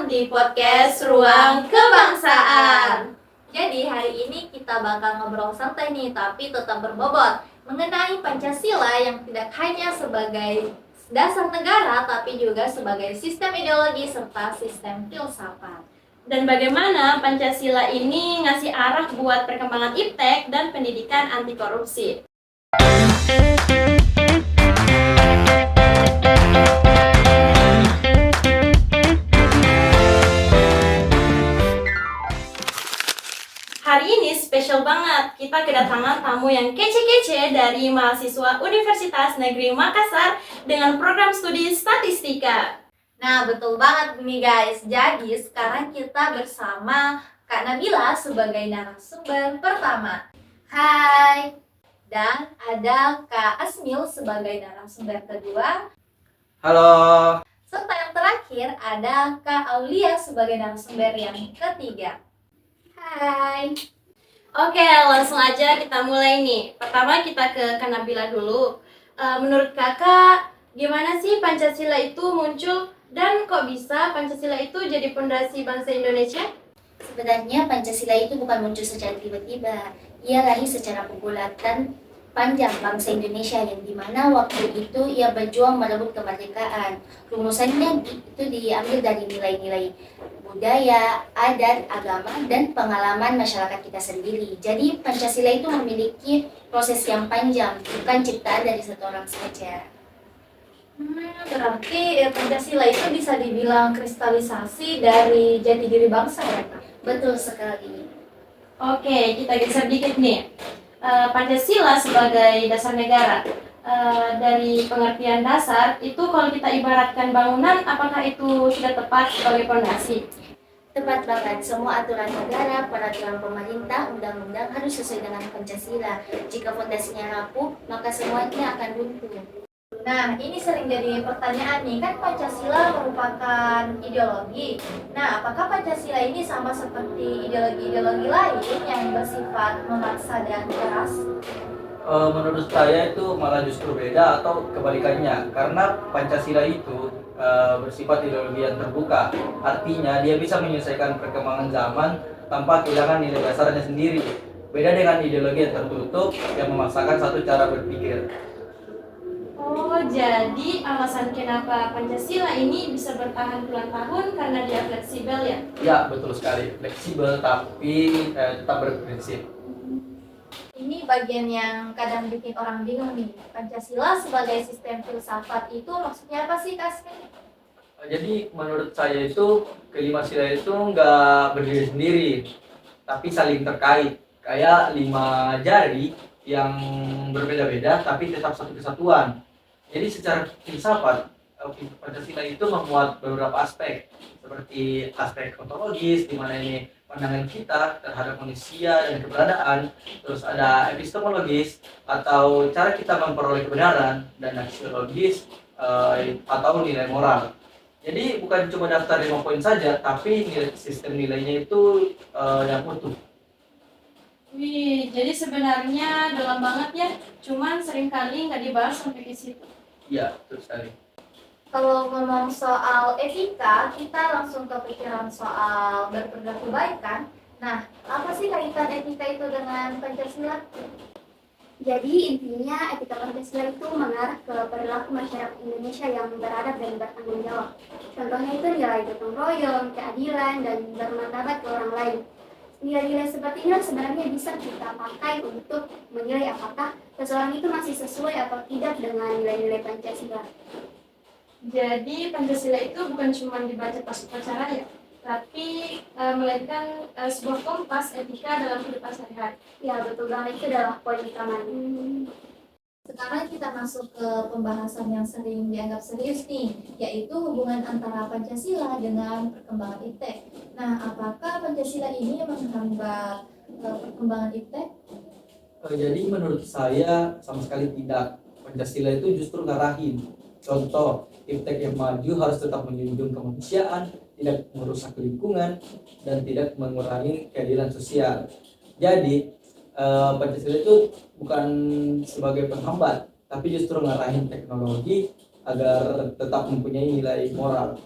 di podcast Ruang Kebangsaan. Jadi hari ini kita bakal ngobrol santai nih, tapi tetap berbobot mengenai Pancasila yang tidak hanya sebagai dasar negara, tapi juga sebagai sistem ideologi serta sistem filsafat. Dan bagaimana Pancasila ini ngasih arah buat perkembangan iptek dan pendidikan anti korupsi. Hari ini spesial banget, kita kedatangan tamu yang kece-kece dari mahasiswa Universitas Negeri Makassar dengan program studi statistika. Nah, betul banget nih guys. Jadi sekarang kita bersama Kak Nabila sebagai narasumber pertama. Hai. Dan ada Kak Asmil sebagai narasumber kedua. Halo. Serta yang terakhir ada Kak Aulia sebagai narasumber yang ketiga. Hai. Oke, langsung aja kita mulai nih. Pertama kita ke Kak Nabila dulu. Menurut kakak, gimana sih Pancasila itu muncul dan kok bisa Pancasila itu jadi fondasi bangsa Indonesia? Sebenarnya Pancasila itu bukan muncul secara tiba-tiba. Ia lahir secara pergulatan panjang bangsa Indonesia yang dimana waktu itu ia berjuang merebut kemerdekaan. Rumusannya itu diambil dari nilai-nilai budaya, adat, agama, dan pengalaman masyarakat kita sendiri. Jadi Pancasila itu memiliki proses yang panjang, bukan ciptaan dari satu orang saja. Berarti Pancasila itu bisa dibilang kristalisasi dari jati diri bangsa ya Kak? Betul sekali. Oke, kita geser dikit nih. Pancasila sebagai dasar negara. Dari pengertian dasar, itu kalau kita ibaratkan bangunan, apakah itu sudah tepat sebagai fondasi? Tepat banget, semua aturan negara, peraturan pemerintah, undang-undang harus sesuai dengan Pancasila. Jika fondasinya rapuh, maka semuanya akan runtuh. Nah, ini sering jadi pertanyaan nih, kan Pancasila merupakan ideologi. Nah, apakah Pancasila ini sama seperti ideologi-ideologi lain yang bersifat memaksa dan keras? Menurut saya itu malah justru beda atau kebalikannya, karena Pancasila itu bersifat ideologi yang terbuka. Artinya dia bisa menyelesaikan perkembangan zaman tanpa kehilangan nilai dasarnya sendiri. Beda dengan ideologi yang tertutup yang memaksakan satu cara berpikir. Oh, jadi alasan kenapa Pancasila ini bisa bertahan puluhan tahun karena dia fleksibel ya? Ya, betul sekali. Fleksibel tapi tetap berprinsip. Ini bagian yang kadang bikin orang bingung nih. Pancasila sebagai sistem filsafat itu maksudnya apa sih, Kak? Jadi menurut saya itu kelima sila itu nggak berdiri sendiri, tapi saling terkait. Kayak 5 jari yang berbeda-beda tapi tetap satu kesatuan. Jadi secara filsafat, Pancasila itu memuat beberapa aspek, seperti aspek ontologis, di mana ini pandangan kita terhadap manusia dan keberadaan, terus ada epistemologis atau cara kita memperoleh kebenaran, dan aksiologis atau nilai moral. Jadi bukan cuma daftar 5 poin saja, tapi sistem nilainya itu yang utuh. Wih, jadi sebenarnya dalam banget ya, cuman seringkali nggak dibahas sampai ke situ. Iya, betul sekali. Kalau ngomong soal etika, kita langsung kepikiran soal berperilaku baik kan? Nah, apa sih kaitan etika itu dengan Pancasila? Jadi intinya etika Pancasila itu mengarah ke perilaku masyarakat Indonesia yang beradab dan bertanggung jawab. Contohnya itu nilai gotong royong, keadilan, dan bermartabat ke orang lain. Nilai-nilai seperti ini sebenarnya bisa kita pakai untuk menilai apakah seseorang itu masih sesuai atau tidak dengan nilai-nilai Pancasila. Jadi Pancasila itu bukan cuma dibaca pas upacara ya, tapi melainkan sebuah kompas etika dalam kehidupan sehari-hari. Ya betul banget, itu adalah poin utamanya. Sekarang kita masuk ke pembahasan yang sering dianggap serius nih, yaitu hubungan antara Pancasila dengan perkembangan iptek. Nah, apakah Pancasila ini menghambat perkembangan iptek? Jadi menurut saya sama sekali tidak. Pancasila itu justru ngarahin. Contoh, iptek yang maju harus tetap menjunjung kemanusiaan, tidak merusak lingkungan, dan tidak mengurangi keadilan sosial. Jadi Pancasila itu bukan sebagai penghambat, tapi justru ngarahin teknologi agar tetap mempunyai nilai moral.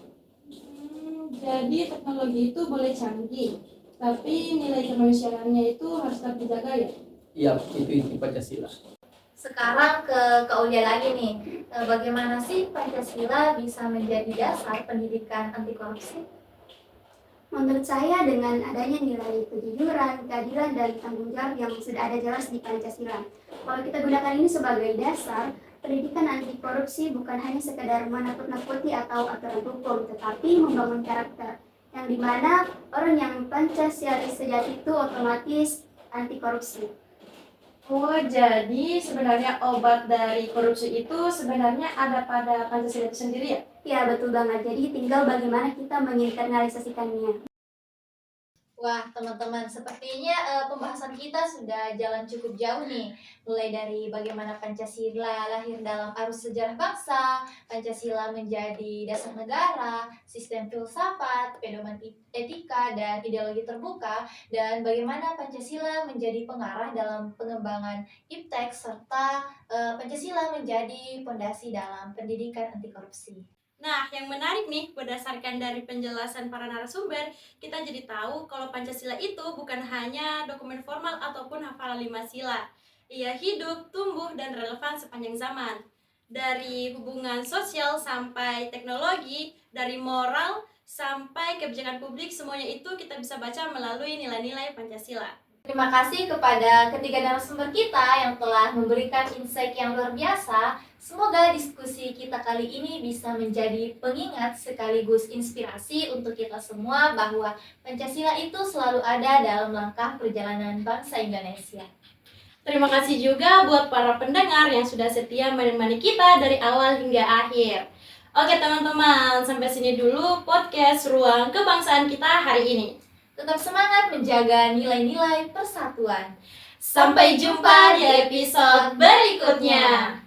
Jadi teknologi itu boleh canggih, tapi nilai kemanusiaannya itu harus tetap dijaga ya. Iya, itu inti Pancasila. Sekarang ke Kak Ulia lagi nih. Bagaimana sih Pancasila bisa menjadi dasar pendidikan anti korupsi? Menurut saya dengan adanya nilai kejujuran, keadilan, dan tanggung jawab yang sudah ada jelas di Pancasila. Kalau kita gunakan ini sebagai dasar, pendidikan anti korupsi bukan hanya sekedar menakut-nakuti atau aturan hukum, tetapi membangun karakter. Yang dimana orang yang Pancasialis sejati itu otomatis anti korupsi. Oh, jadi sebenarnya obat dari korupsi itu sebenarnya ada pada Pancasila itu sendiri ya? Ya, betul banget. Jadi tinggal bagaimana kita menginternalisasikannya. Wah, teman-teman, sepertinya pembahasan kita sudah jalan cukup jauh nih. Mulai dari bagaimana Pancasila lahir dalam arus sejarah bangsa, Pancasila menjadi dasar negara, sistem filsafat, pedoman etika, dan ideologi terbuka, dan bagaimana Pancasila menjadi pengarah dalam pengembangan iptek, serta Pancasila menjadi fondasi dalam pendidikan anti korupsi. Nah, yang menarik nih, berdasarkan dari penjelasan para narasumber, kita jadi tahu kalau Pancasila itu bukan hanya dokumen formal ataupun hafalan 5 sila. Ia hidup, tumbuh, dan relevan sepanjang zaman. Dari hubungan sosial sampai teknologi, dari moral sampai kebijakan publik, semuanya itu kita bisa baca melalui nilai-nilai Pancasila. Terima kasih kepada ketiga narasumber kita yang telah memberikan insight yang luar biasa. Semoga diskusi kita kali ini bisa menjadi pengingat sekaligus inspirasi untuk kita semua bahwa Pancasila itu selalu ada dalam langkah perjalanan bangsa Indonesia. Terima kasih juga buat para pendengar yang sudah setia menemani kita dari awal hingga akhir. Oke teman-teman, sampai sini dulu podcast Ruang Kebangsaan kita hari ini. Tetap semangat menjaga nilai-nilai persatuan. Sampai jumpa di episode berikutnya.